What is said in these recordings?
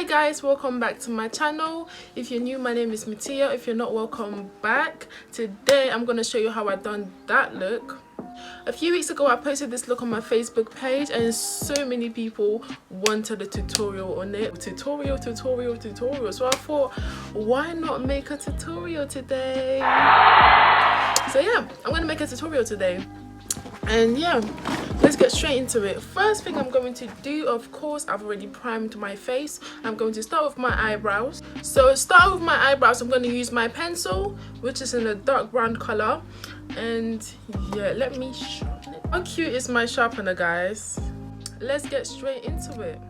Hi guys, welcome back to my channel. If you're new, my name is Matia. If you're not, welcome back. Today I'm going to show you how I done that look. A few weeks ago I posted this look on my Facebook page and so many people wanted a tutorial on it. Tutorial. So I thought, why not make a tutorial today? So yeah, I'm going to make a tutorial today. And yeah, let's get straight into it. First thing I'm going to do, of course, I've already primed my face. I'm going to start with my eyebrows. So start with my eyebrows, I'm going to use my pencil, which is in a dark brown color. And yeah, let me sharpen it. How cute is my sharpener, guys? Let's get straight into it.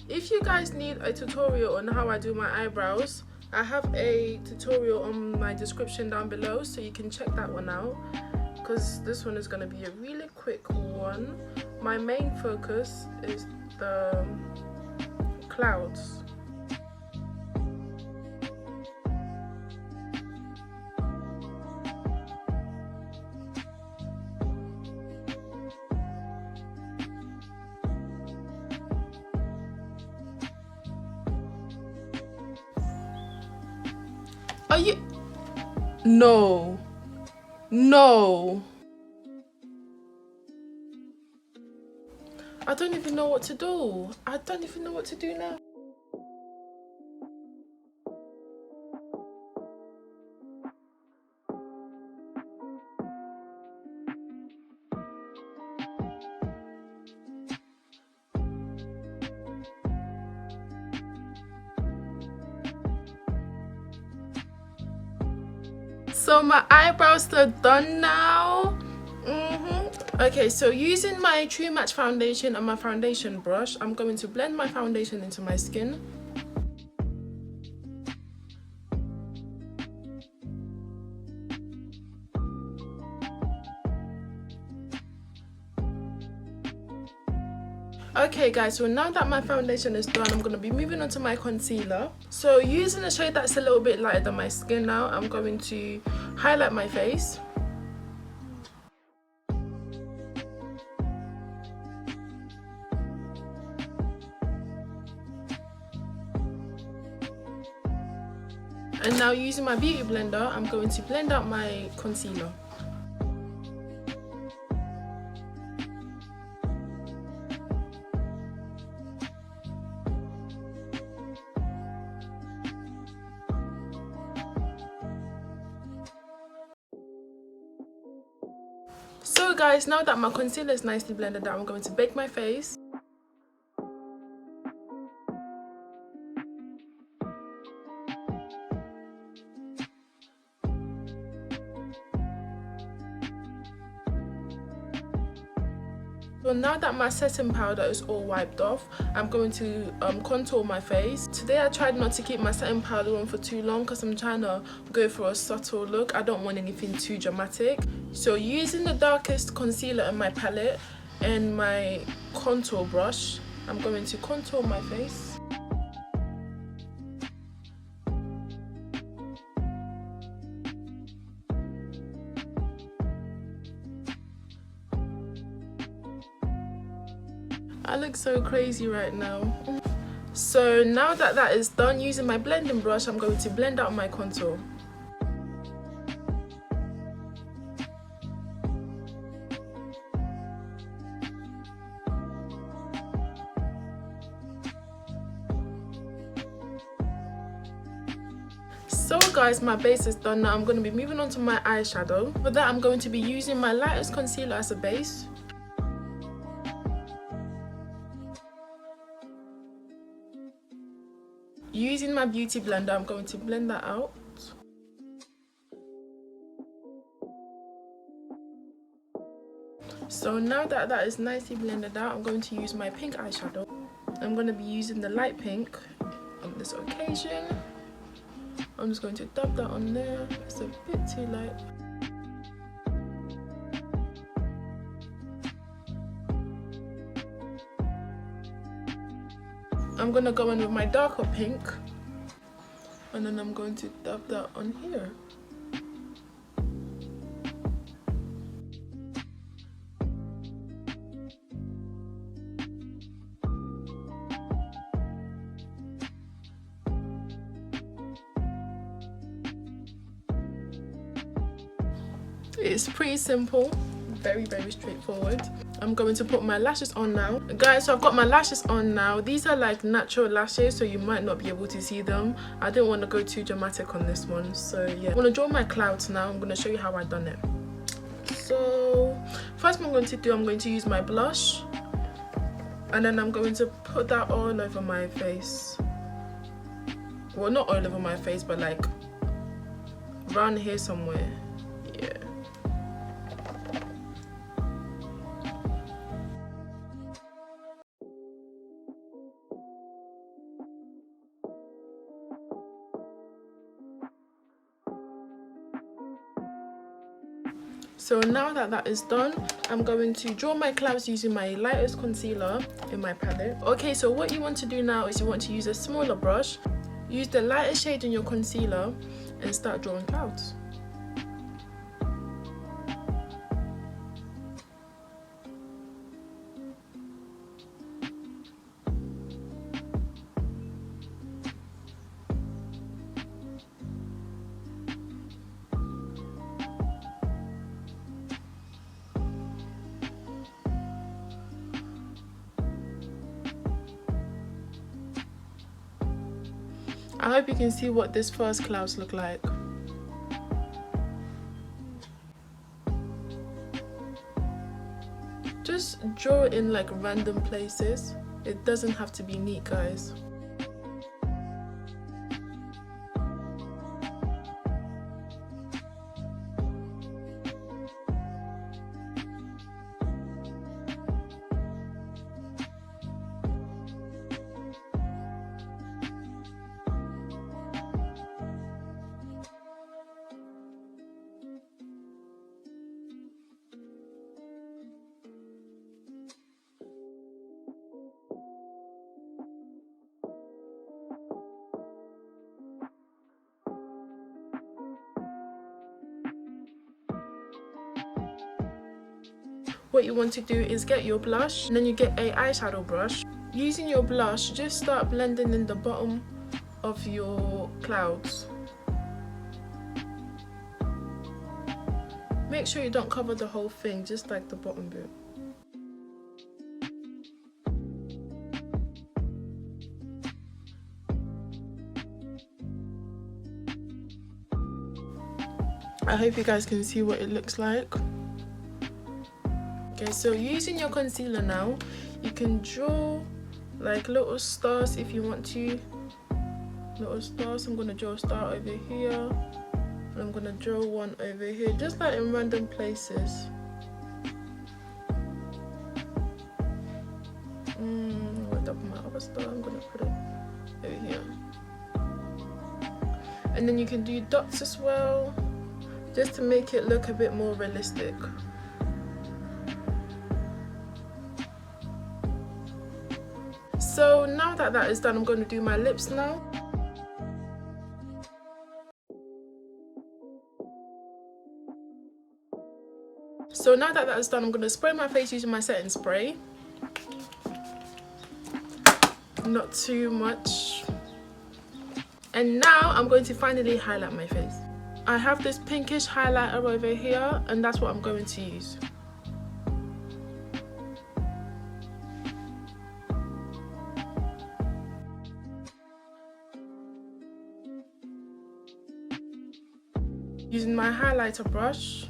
If you guys need a tutorial on how I do my eyebrows, I have a tutorial on my description down below, so you can check that one out, because this one is going to be a really quick one. My main focus is the clouds. Are you? No. I don't even know what to do. I don't even know what to do now. So my eyebrows are done now. Okay, so using my True Match foundation and my foundation brush, I'm going to blend my foundation into my skin. Okay guys, so now that my foundation is done, I'm going to be moving on to my concealer. So using a shade that's a little bit lighter than my skin now, I'm going to highlight my face. And now using my beauty blender, I'm going to blend out my concealer. So guys, now that my concealer is nicely blended out, I'm going to bake my face. So now that my setting powder is all wiped off, I'm going to contour my face. Today I tried not to keep my setting powder on for too long because I'm trying to go for a subtle look. I don't want anything too dramatic. So using the darkest concealer in my palette and my contour brush, I'm going to contour my face. I look so crazy right now. So now that that is done, using my blending brush, I'm going to blend out my contour. So guys, my base is done. Now I'm going to be moving on to my eyeshadow. For that, I'm going to be using my lightest concealer as a base. Using my beauty blender, I'm going to blend that out. So now that that is nicely blended out, I'm going to use my pink eyeshadow. I'm going to be using the light pink on this occasion. I'm just going to dab that on there. It's a bit too light. I'm going to go in with my darker pink, and then I'm going to dab that on here. It's pretty simple, very straightforward. I'm going to put my lashes on now, guys. So I've got my lashes on now. These are like natural lashes, so you might not be able to see them. I didn't want to go too dramatic on this one, so yeah. I'm going to draw my clouds now. I'm going to show you how I done it. So first what I'm going to do, I'm going to use my blush, and then I'm going to put that all over my face. Well, not all over my face, but like around here somewhere. Yeah. So now that that is done, I'm going to draw my clouds using my lightest concealer in my palette. Okay, so what you want to do now is you want to use a smaller brush, use the lighter shade in your concealer, and start drawing clouds. I hope you can see what this first clouds look like. Just draw it in like random places. It doesn't have to be neat, guys. What you want to do is get your blush, and then you get a eyeshadow brush. Using your blush, just start blending in the bottom of your clouds. Make sure you don't cover the whole thing, just like the bottom bit. I hope you guys can see what it looks like. Okay, so using your concealer now, you can draw like little stars if you want to. Little stars. I'm gonna draw a star over here, and I'm gonna draw one over here, just like in random places. Right up my other star, I'm gonna put it over here. And then you can do dots as well, just to make it look a bit more realistic. So now that that is done, I'm going to do my lips now. So now that that is done, I'm going to spray my face using my setting spray. Not too much. And now I'm going to finally highlight my face. I have this pinkish highlighter over here, and that's what I'm going to use. Using my highlighter brush.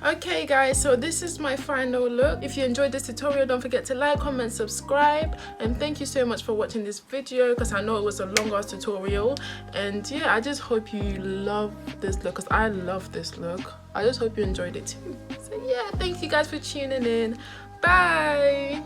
Okay guys, so this is my final look. If you enjoyed this tutorial, don't forget to like, comment, subscribe, and thank you so much for watching this video, because I know it was a long ass tutorial. And yeah, I just hope you love this look, because I love this look. I just hope you enjoyed it too. So yeah, thank you guys for tuning in. Bye.